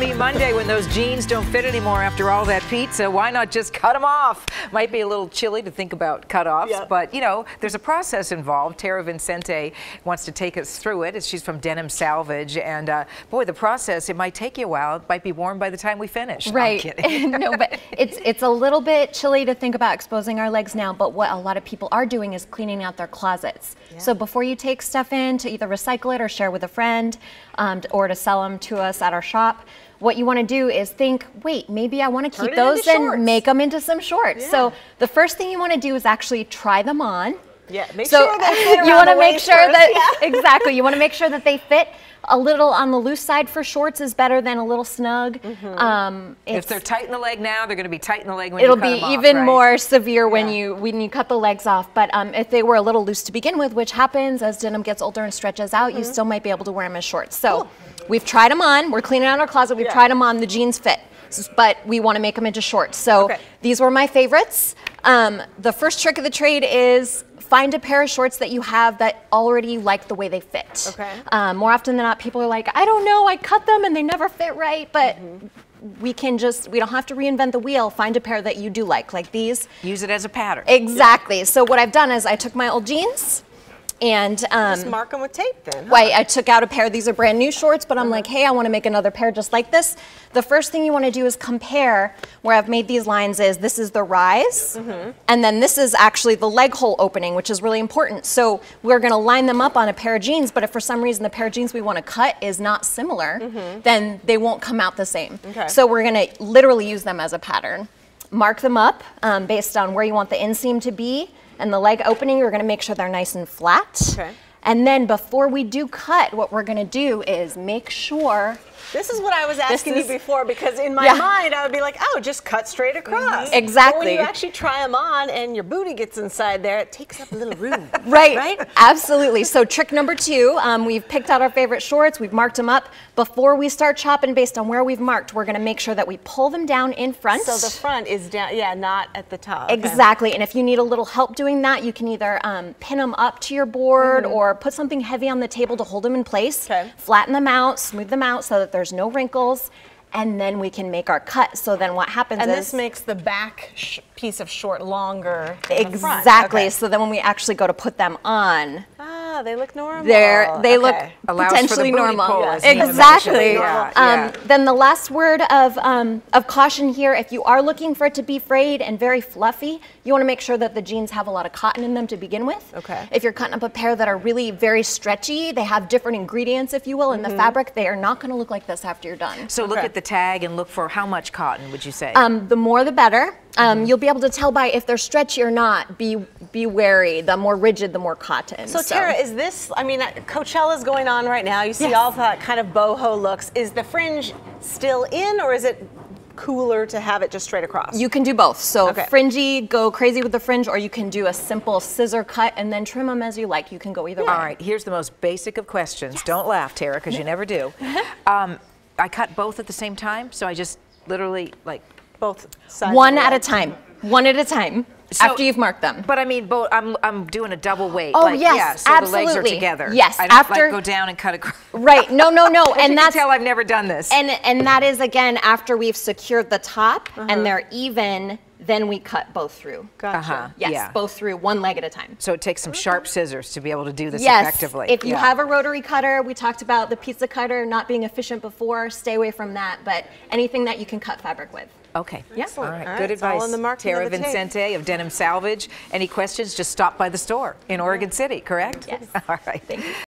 Maybe Monday when those jeans don't fit anymore after all that pizza, why not just cut them off? Might be a little chilly to think about cutoffs, but you know, there's a process involved. Tara Vicente wants to take us through it. She's from Denim Salvage, and boy, the process, it might take you a while. It might be warm by the time we finish. Right. I'm kidding. No, but it's a little bit chilly to think about exposing our legs now, but what a lot of people are doing is cleaning out their closets. Yeah. So before you take stuff in to either recycle it or share with a friend, or to sell them to us at our shop, what you want to do is think, wait, maybe I want to keep those and make them into some shorts. Yeah. So the first thing you want to do is actually try them on. Yeah, make sure they fit around you want the to make waist sure first. that exactly. You want to make sure that they fit. A little on the loose side for shorts is better than a little snug. If they're tight in the leg now, they're going to be tight in the leg when you cut them off. It'll be even more severe when you cut the legs off. But if they were a little loose to begin with, which happens as denim gets older and stretches out, you still might be able to wear them as shorts. So we've tried them on. We're cleaning out our closet. We've tried them on. The jeans fit, but we want to make them into shorts. So these were my favorites. The first trick of the trade is find a pair of shorts that you have that already like the way they fit. More often than not, people are like, I don't know, I cut them and they never fit right, but we don't have to reinvent the wheel. Find a pair that you do like these. Use it as a pattern. Exactly. So what I've done is I took my old jeans and just mark them with tape then. I took out a pair. These are brand new shorts, but I'm like, hey, I want to make another pair just like this. The first thing you want to do is compare where I've made these lines this is the rise, and then this is actually the leg hole opening, which is really important. So we're going to line them up on a pair of jeans, but if for some reason the pair of jeans we want to cut is not similar, then they won't come out the same. So we're going to literally use them as a pattern. Mark them up based on where you want the inseam to be, and the leg opening, you're going to make sure they're nice and flat. And then before we do cut, what we're going to do is make sure. This is what I was asking you before, because in my mind I would be like, oh, just cut straight across. Exactly. But when you actually try them on and your booty gets inside there, it takes up a little room. Right? Absolutely. So trick number 2, we've picked out our favorite shorts, we've marked them up. Before we start chopping based on where we've marked, we're going to make sure that we pull them down in front. So the front is down, not at the top. Exactly. And if you need a little help doing that, you can either pin them up to your board or put something heavy on the table to hold them in place. Flatten them out, smooth them out so that there's no wrinkles, and then we can make our cut. So then what happens is this makes the back piece of short longer than the front. Exactly. So then when we actually go to put them on, they look normal. They look potentially normal. Exactly. Then the last word of caution here: if you are looking for it to be frayed and very fluffy, you want to make sure that the jeans have a lot of cotton in them to begin with. If you're cutting up a pair that are really very stretchy, they have different ingredients, if you will, in the fabric. They are not going to look like this after you're done. So look at the tag and look for how much cotton, would you say? The more the better. You'll be able to tell by if they're stretchy or not. Be wary. The more rigid, the more cotton. So Tara, is this, I mean, Coachella's going on right now. You see all that kind of boho looks. Is the fringe still in, or is it cooler to have it just straight across? You can do both. So fringy, go crazy with the fringe, or you can do a simple scissor cut and then trim them as you like. You can go either way. All right, here's the most basic of questions. Don't laugh, Tara, because you never do. I cut both at the same time, so I just literally like both sides. One at a time. One at a time. So, after you've marked them. But I mean, I'm doing a double weight. Oh, yes, so absolutely. the legs are together. Yes, I don't like go down and cut across. Right, no. And that's how I've never done this. And that is, again, after we've secured the top and they're even, then we cut both through. Gotcha. Yes, both through, one leg at a time. So it takes some sharp scissors to be able to do this effectively. If you have a rotary cutter, we talked about the pizza cutter not being efficient before, stay away from that, but anything that you can cut fabric with. Okay. Yes. All right. Good advice. Tara Vicente of Denim Salvage. Any questions? Just stop by the store in Oregon City, correct? Yes. All right. Thank you.